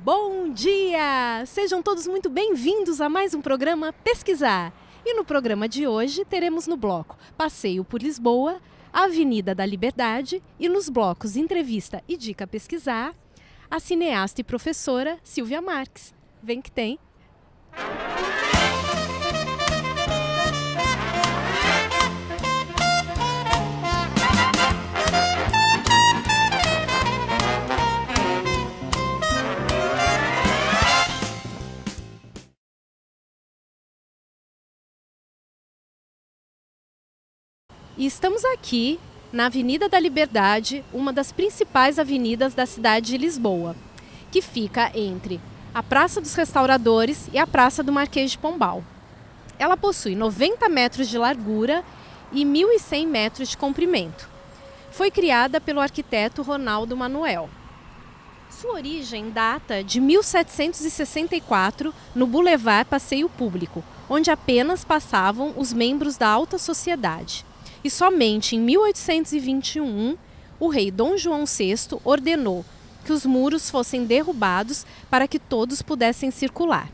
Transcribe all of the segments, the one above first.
Bom dia! Sejam todos muito bem-vindos a mais um programa Pesquisar. E no programa de hoje teremos no bloco Passeio por Lisboa, Avenida da Liberdade e nos blocos Entrevista e Dica Pesquisar, a cineasta e professora Sílvia Marques. Vem que tem! E estamos aqui na Avenida da Liberdade, uma das principais avenidas da cidade de Lisboa, que fica entre a Praça dos Restauradores e a Praça do Marquês de Pombal. Ela possui 90 metros de largura e 1.100 metros de comprimento. Foi criada pelo arquiteto Ronaldo Manuel. Sua origem data de 1764 no Boulevard Passeio Público, onde apenas passavam os membros da alta sociedade. E somente em 1821, o rei Dom João VI ordenou que os muros fossem derrubados para que todos pudessem circular.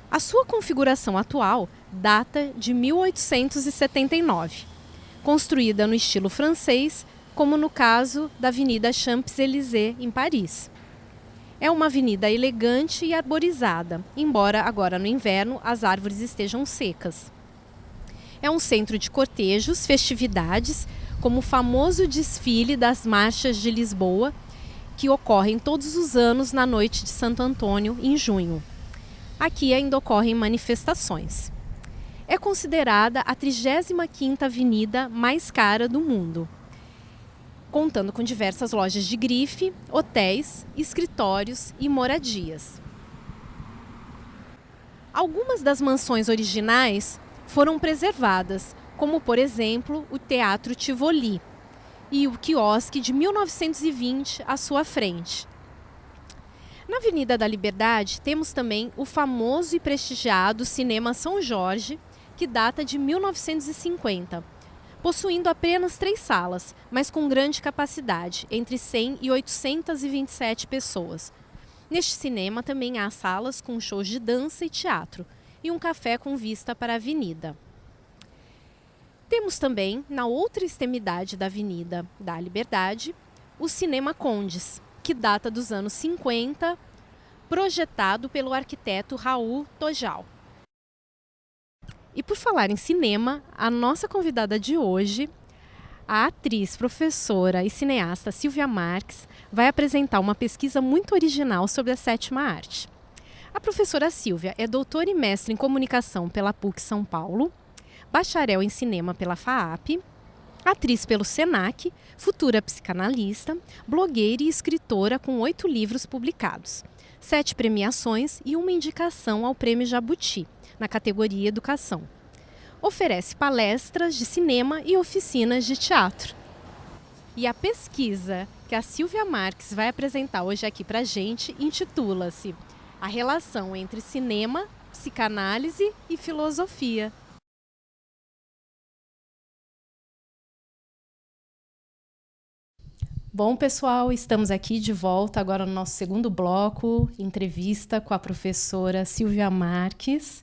A sua configuração atual data de 1879, construída no estilo francês, como no caso da Avenida Champs-Élysées, em Paris. É uma avenida elegante e arborizada, embora agora no inverno as árvores estejam secas. É um centro de cortejos, festividades, como o famoso desfile das marchas de Lisboa, que ocorrem todos os anos na noite de Santo Antônio, em junho. Aqui ainda ocorrem manifestações. É considerada a 35ª avenida mais cara do mundo, contando com diversas lojas de grife, hotéis, escritórios e moradias. Algumas das mansões originais foram preservadas, como, por exemplo, o Teatro Tivoli e o quiosque de 1920 à sua frente. Na Avenida da Liberdade temos também o famoso e prestigiado Cinema São Jorge, que data de 1950, possuindo apenas 3 salas, mas com grande capacidade, entre 100 e 827 pessoas. Neste cinema também há salas com shows de dança e teatro, e um café com vista para a avenida. Temos também, na outra extremidade da Avenida da Liberdade, o Cinema Condes, que data dos anos 50, projetado pelo arquiteto Raul Tojal. E por falar em cinema, a nossa convidada de hoje, a atriz, professora e cineasta Sílvia Marques, vai apresentar uma pesquisa muito original sobre a sétima arte. A professora Sílvia é doutora e mestre em comunicação pela PUC São Paulo, bacharel em cinema pela FAAP, atriz pelo SENAC, futura psicanalista, blogueira e escritora com 8 livros publicados, 7 premiações e uma indicação ao Prêmio Jabuti, na categoria Educação. Oferece palestras de cinema e oficinas de teatro. E a pesquisa que a Sílvia Marques vai apresentar hoje aqui para a gente intitula-se A Relação entre Cinema, Psicanálise e Filosofia. Bom, pessoal, estamos aqui de volta agora no nosso segundo bloco, entrevista com a professora Sílvia Marques.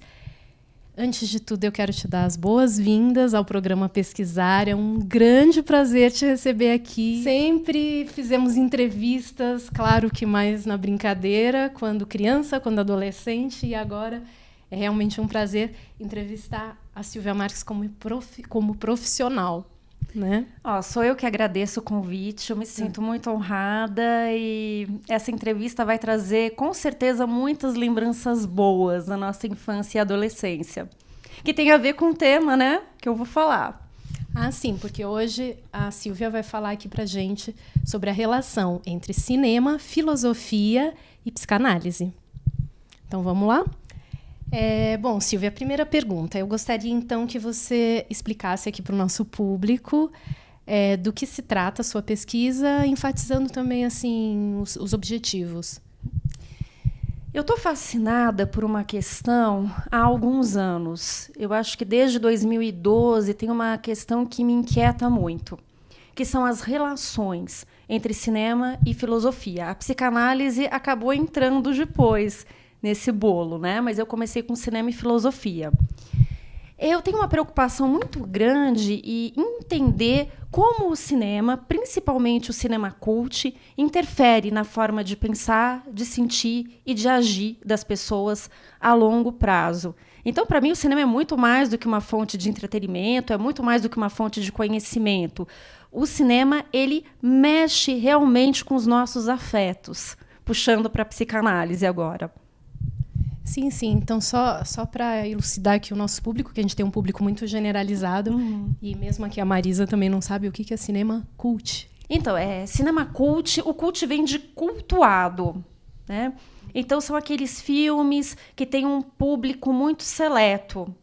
Antes de tudo, eu quero te dar as boas-vindas ao programa Pesquisar. É um grande prazer te receber aqui. Sempre fizemos entrevistas, claro que mais na brincadeira, quando criança, quando adolescente, e agora é realmente um prazer entrevistar a Sílvia Marques como profissional. Né? Sou eu que agradeço o convite, eu me sinto muito honrada e essa entrevista vai trazer com certeza muitas lembranças boas da nossa infância e adolescência, que tem a ver com o tema, né, que eu vou falar. Sim, porque hoje a Sílvia vai falar aqui pra gente sobre a relação entre cinema, filosofia e psicanálise. Então vamos lá? Bom, Sílvia, a primeira pergunta. Eu gostaria, então, que você explicasse aqui para o nosso público do que se trata a sua pesquisa, enfatizando também assim, os objetivos. Eu estou fascinada por uma questão há alguns anos. Eu acho que desde 2012 tem uma questão que me inquieta muito, que são as relações entre cinema e filosofia. A psicanálise acabou entrando depois nesse bolo, né? Mas eu comecei com cinema e filosofia. Eu tenho uma preocupação muito grande em entender como o cinema, principalmente o cinema cult, interfere na forma de pensar, de sentir e de agir das pessoas a longo prazo. Então, para mim, o cinema é muito mais do que uma fonte de entretenimento, é muito mais do que uma fonte de conhecimento. O cinema, ele mexe realmente com os nossos afetos, puxando para a psicanálise agora. Sim, sim. Então, só para elucidar aqui o nosso público, que a gente tem um público muito generalizado, e mesmo aqui a Marisa também não sabe o que é cinema cult. Então, cinema cult, o cult vem de cultuado, né? Então, são aqueles filmes que têm um público muito seleto.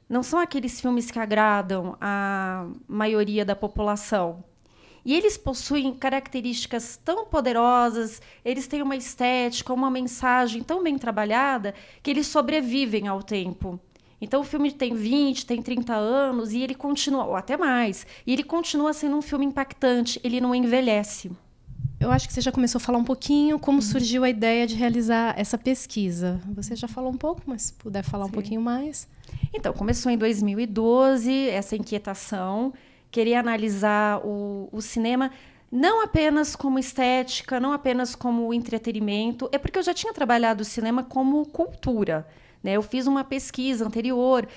Não são aqueles filmes que agradam a maioria da população. E eles possuem características tão poderosas, eles têm uma estética, uma mensagem tão bem trabalhada, que eles sobrevivem ao tempo. Então, o filme tem 20, tem 30 anos, e ele continua, ou até mais, e ele continua sendo um filme impactante, ele não envelhece. Eu acho que você já começou a falar um pouquinho como surgiu a ideia de realizar essa pesquisa. Você já falou um pouco, mas se puder falar um pouquinho mais. Então, começou em 2012, essa inquietação, querer analisar o cinema não apenas como estética, não apenas como entretenimento, é porque eu já tinha trabalhado o cinema como cultura. Né? Eu fiz uma pesquisa anterior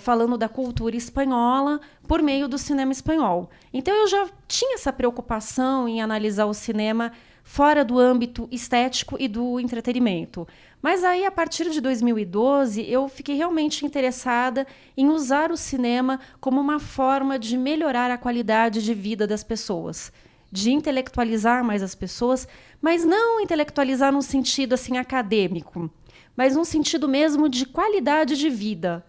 falando da cultura espanhola por meio do cinema espanhol. Então, eu já tinha essa preocupação em analisar o cinema fora do âmbito estético e do entretenimento. Mas aí, a partir de 2012, eu fiquei realmente interessada em usar o cinema como uma forma de melhorar a qualidade de vida das pessoas, de intelectualizar mais as pessoas, mas não intelectualizar no sentido assim acadêmico, mas num sentido mesmo de qualidade de vida.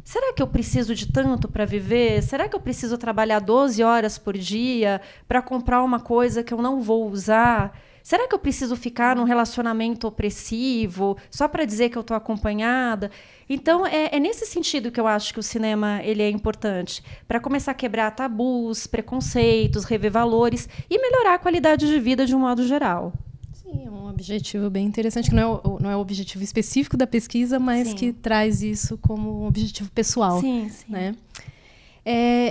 Será que eu preciso de tanto para viver? Será que eu preciso trabalhar 12 horas por dia para comprar uma coisa que eu não vou usar? Será que eu preciso ficar num relacionamento opressivo só para dizer que eu estou acompanhada? Então, é nesse sentido que eu acho que o cinema ele é importante, para começar a quebrar tabus, preconceitos, rever valores e melhorar a qualidade de vida de um modo geral. Sim, é um objetivo bem interessante, que não é o objetivo específico da pesquisa, mas sim, que traz isso como um objetivo pessoal. Sim, sim. Né?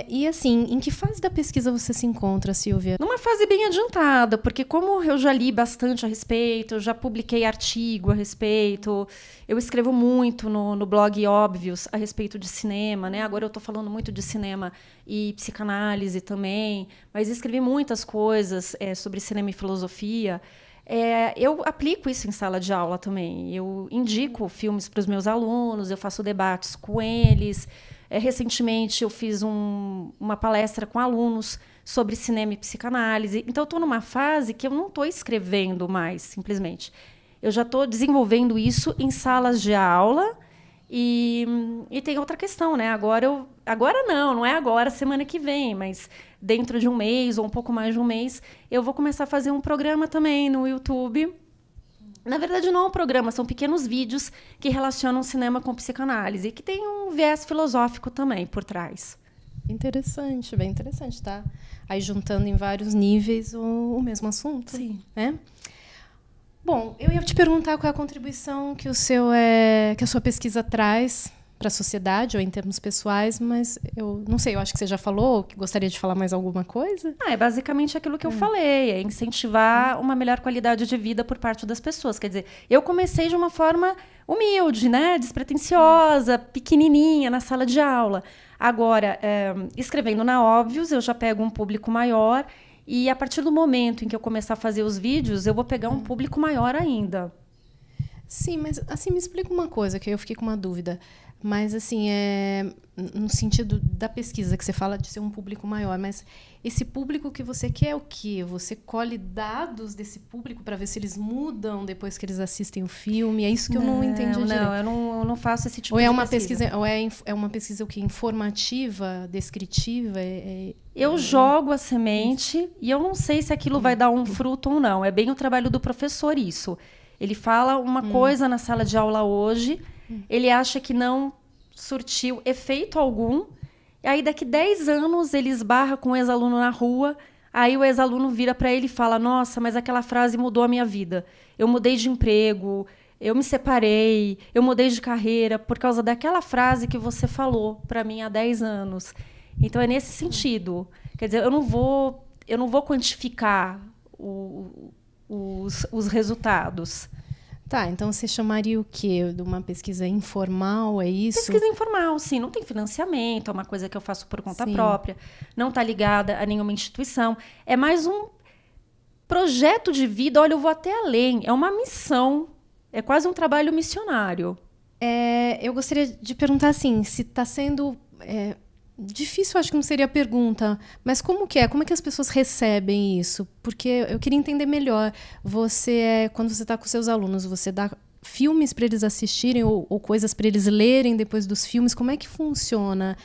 E assim, em que fase da pesquisa você se encontra, Silvia? Numa fase bem adiantada, porque como eu já li bastante a respeito, eu já publiquei artigo a respeito, eu escrevo muito no blog Óbvios a respeito de cinema, né? Agora eu estou falando muito de cinema e psicanálise também, mas escrevi muitas coisas sobre cinema e filosofia. Eu aplico isso em sala de aula também. Eu indico filmes para os meus alunos, eu faço debates com eles. Recentemente, eu fiz uma palestra com alunos sobre cinema e psicanálise. Então, eu estou numa fase que eu não estou escrevendo mais, simplesmente. Eu já estou desenvolvendo isso em salas de aula. E tem outra questão, né? Agora não é agora, semana que vem, mas dentro de um mês ou um pouco mais de um mês, eu vou começar a fazer um programa também no YouTube. Na verdade, não é um programa, são pequenos vídeos que relacionam cinema com psicanálise e que tem um viés filosófico também por trás. Interessante, bem interessante, tá? Aí juntando em vários níveis o mesmo assunto. Sim. Né? Bom, eu ia te perguntar qual é a contribuição que a sua pesquisa traz para a sociedade, ou em termos pessoais, mas eu não sei, eu acho que você já falou, que gostaria de falar mais alguma coisa? É basicamente aquilo que eu falei, é incentivar uma melhor qualidade de vida por parte das pessoas. Quer dizer, eu comecei de uma forma humilde, né, despretensiosa, pequenininha, na sala de aula. Agora, escrevendo na Óbvios, eu já pego um público maior e, a partir do momento em que eu começar a fazer os vídeos, eu vou pegar um público maior ainda. Sim, mas assim, me explica uma coisa, que eu fiquei com uma dúvida. Mas, assim, no sentido da pesquisa, que você fala de ser um público maior, mas esse público que você quer é o quê? Você colhe dados desse público para ver se eles mudam depois que eles assistem o filme? É isso que eu não entendi direito. Não, eu não faço esse tipo de pesquisa. Ou é uma pesquisa o quê? Informativa, descritiva? Eu jogo a semente e eu não sei se aquilo vai dar um fruto ou não. É bem o trabalho do professor isso. Ele fala uma coisa na sala de aula hoje, ele acha que não surtiu efeito algum, e aí daqui 10 anos ele esbarra com um ex-aluno na rua, Aí o ex-aluno vira para ele e fala: nossa, mas aquela frase mudou a minha vida. Eu mudei de emprego, eu me separei, eu mudei de carreira por causa daquela frase que você falou para mim há 10 anos. Então, é nesse sentido. Quer dizer, eu não vou quantificar os resultados. Tá, então você chamaria o quê? De uma pesquisa informal, é isso? Pesquisa informal, sim. Não tem financiamento, é uma coisa que eu faço por conta própria. Não está ligada a nenhuma instituição. É mais um projeto de vida. Olha, eu vou até além. É uma missão. É quase um trabalho missionário. Eu gostaria de perguntar assim, se está sendo... difícil, acho que não seria a pergunta, mas como que é? Como é que as pessoas recebem isso? Porque eu queria entender melhor. Quando você está com seus alunos, você dá filmes para eles assistirem ou coisas para eles lerem depois dos filmes? Como é que funciona?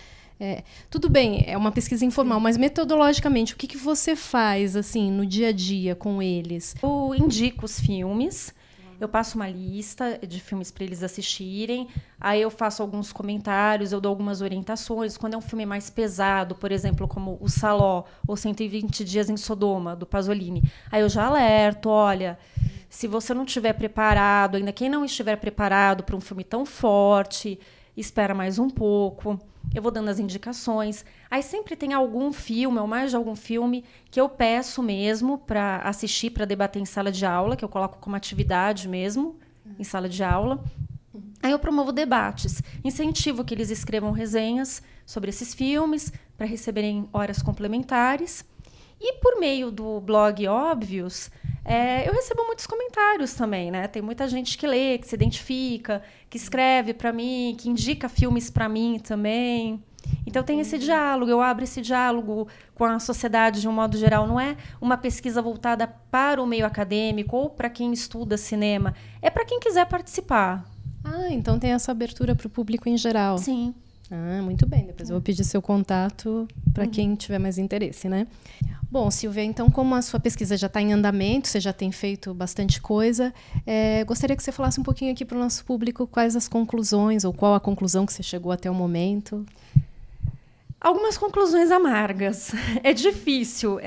Tudo bem, é uma pesquisa informal, mas metodologicamente, o que você faz assim no dia a dia com eles? Eu indico os filmes. Eu passo uma lista de filmes para eles assistirem, aí eu faço alguns comentários, eu dou algumas orientações. Quando é um filme mais pesado, por exemplo, como O Saló ou 120 Dias em Sodoma, do Pasolini, aí eu já alerto: olha, se você não estiver preparado, ainda quem não estiver preparado para um filme tão forte, espera mais um pouco. Eu vou dando as indicações. Aí sempre tem algum filme, ou mais de algum filme, que eu peço mesmo para assistir, para debater em sala de aula, que eu coloco como atividade mesmo, em sala de aula. Aí eu promovo debates, incentivo que eles escrevam resenhas sobre esses filmes, para receberem horas complementares. E por meio do blog Óbvios, eu recebo muitos comentários também, né? Tem muita gente que lê, que se identifica, que escreve para mim, que indica filmes para mim também. Então tem esse diálogo, eu abro esse diálogo com a sociedade de um modo geral. Não é uma pesquisa voltada para o meio acadêmico ou para quem estuda cinema, é para quem quiser participar. Ah, então tem essa abertura para o público em geral. Sim. Ah, muito bem. Depois eu vou pedir seu contato para quem tiver mais interesse, né? Bom, Silvia, então, como a sua pesquisa já está em andamento, você já tem feito bastante coisa, gostaria que você falasse um pouquinho aqui para o nosso público quais as conclusões, ou qual a conclusão que você chegou até o momento. Algumas conclusões amargas. É difícil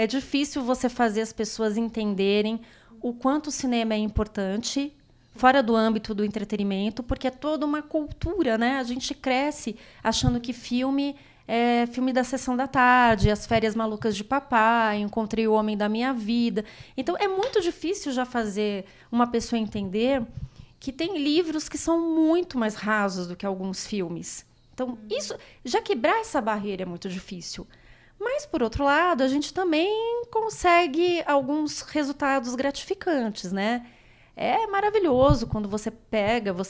você fazer as pessoas entenderem o quanto o cinema é importante, fora do âmbito do entretenimento, porque é toda uma cultura, né? A gente cresce achando que filme é filme da sessão da tarde, As Férias Malucas de Papai, Encontrei o Homem da Minha Vida. Então, é muito difícil já fazer uma pessoa entender que tem livros que são muito mais rasos do que alguns filmes. Então, isso, já quebrar essa barreira é muito difícil. Mas, por outro lado, a gente também consegue alguns resultados gratificantes, né? É maravilhoso quando você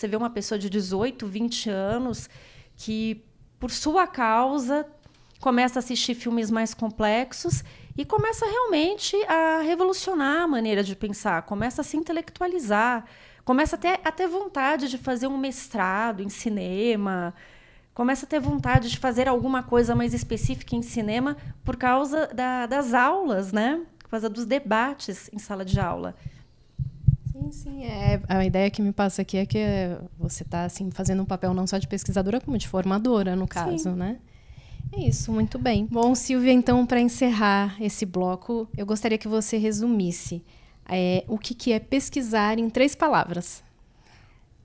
vê uma pessoa de 18, 20 anos que, por sua causa, começa a assistir filmes mais complexos e começa realmente a revolucionar a maneira de pensar, começa a se intelectualizar, começa a ter vontade de fazer um mestrado em cinema, começa a ter vontade de fazer alguma coisa mais específica em cinema por causa das aulas, né? Por causa dos debates em sala de aula. Sim. A ideia que me passa aqui é que você está assim, fazendo um papel não só de pesquisadora, como de formadora, no caso, Sim. né? É isso, muito bem. Bom, Silvia, então, para encerrar esse bloco, eu gostaria que você resumisse o que é pesquisar em 3 palavras.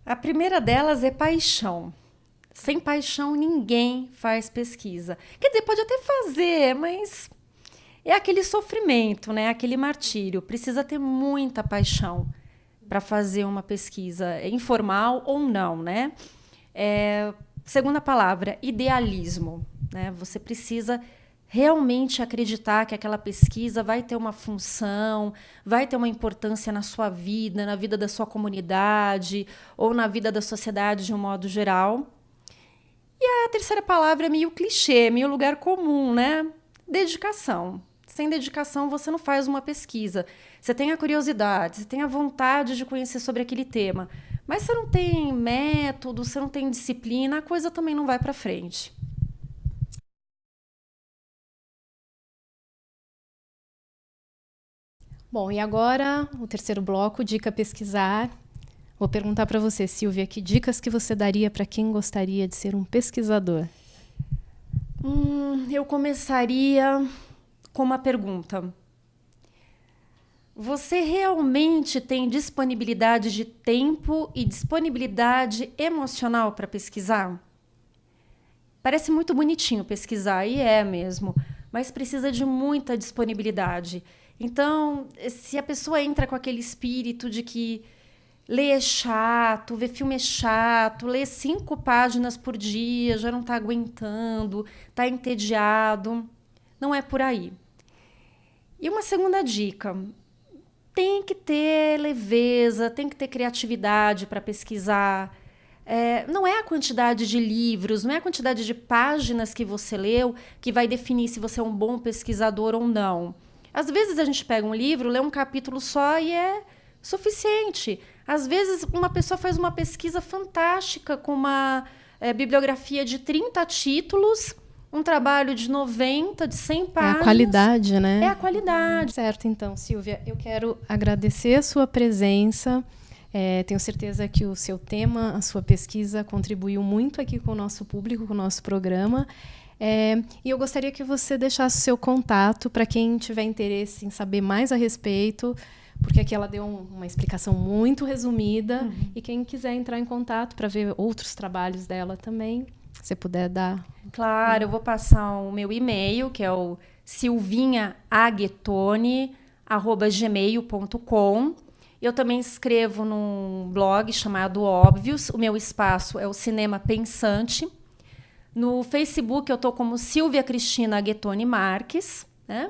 A primeira delas é paixão. Sem paixão, ninguém faz pesquisa. Quer dizer, pode até fazer, mas é aquele sofrimento, né? Aquele martírio. Precisa ter muita paixão para fazer uma pesquisa, informal ou não, né? Segunda palavra, idealismo, né? Você precisa realmente acreditar que aquela pesquisa vai ter uma função, vai ter uma importância na sua vida, na vida da sua comunidade ou na vida da sociedade de um modo geral. E a terceira palavra é meio clichê, meio lugar comum, né? Dedicação. Sem dedicação, você não faz uma pesquisa. Você tem a curiosidade, você tem a vontade de conhecer sobre aquele tema. Mas você não tem método, você não tem disciplina, a coisa também não vai para frente. Bom, e agora, o terceiro bloco, dica pesquisar. Vou perguntar para você, Silvia, que dicas que você daria para quem gostaria de ser um pesquisador? Eu começaria com uma pergunta. Você realmente tem disponibilidade de tempo e disponibilidade emocional para pesquisar? Parece muito bonitinho pesquisar, e é mesmo, mas precisa de muita disponibilidade. Então, se a pessoa entra com aquele espírito de que ler é chato, ver filme é chato, ler 5 páginas por dia, já não está aguentando, está entediado, não é por aí. E uma segunda dica: tem que ter leveza, tem que ter criatividade para pesquisar. Não é a quantidade de livros, não é a quantidade de páginas que você leu que vai definir se você é um bom pesquisador ou não. Às vezes a gente pega um livro, lê um capítulo só e é suficiente. Às vezes uma pessoa faz uma pesquisa fantástica com uma bibliografia de 30 títulos, um trabalho de 90, de 100 páginas. É a qualidade, né? É a qualidade. Certo, então, Silvia, eu quero agradecer a sua presença. Tenho certeza que o seu tema, a sua pesquisa contribuiu muito aqui com o nosso público, com o nosso programa. E eu gostaria que você deixasse o seu contato para quem tiver interesse em saber mais a respeito, porque aqui ela deu uma explicação muito resumida. E quem quiser entrar em contato para ver outros trabalhos dela também, se você puder dar. Claro, eu vou passar o meu e-mail, que é o silvinhaaguetone@gmail.com. Eu também escrevo num blog chamado Óbvios. O meu espaço é o Cinema Pensante. No Facebook eu estou como Silvia Cristina Aguetone Marques, né?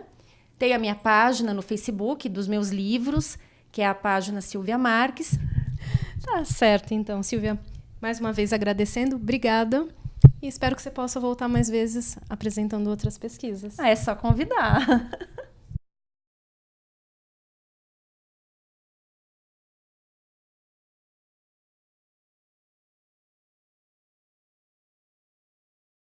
Tem a minha página no Facebook dos meus livros, que é a página Silvia Marques. Tá certo, então, Silvia. Mais uma vez agradecendo, obrigada. E espero que você possa voltar mais vezes apresentando outras pesquisas. É só convidar.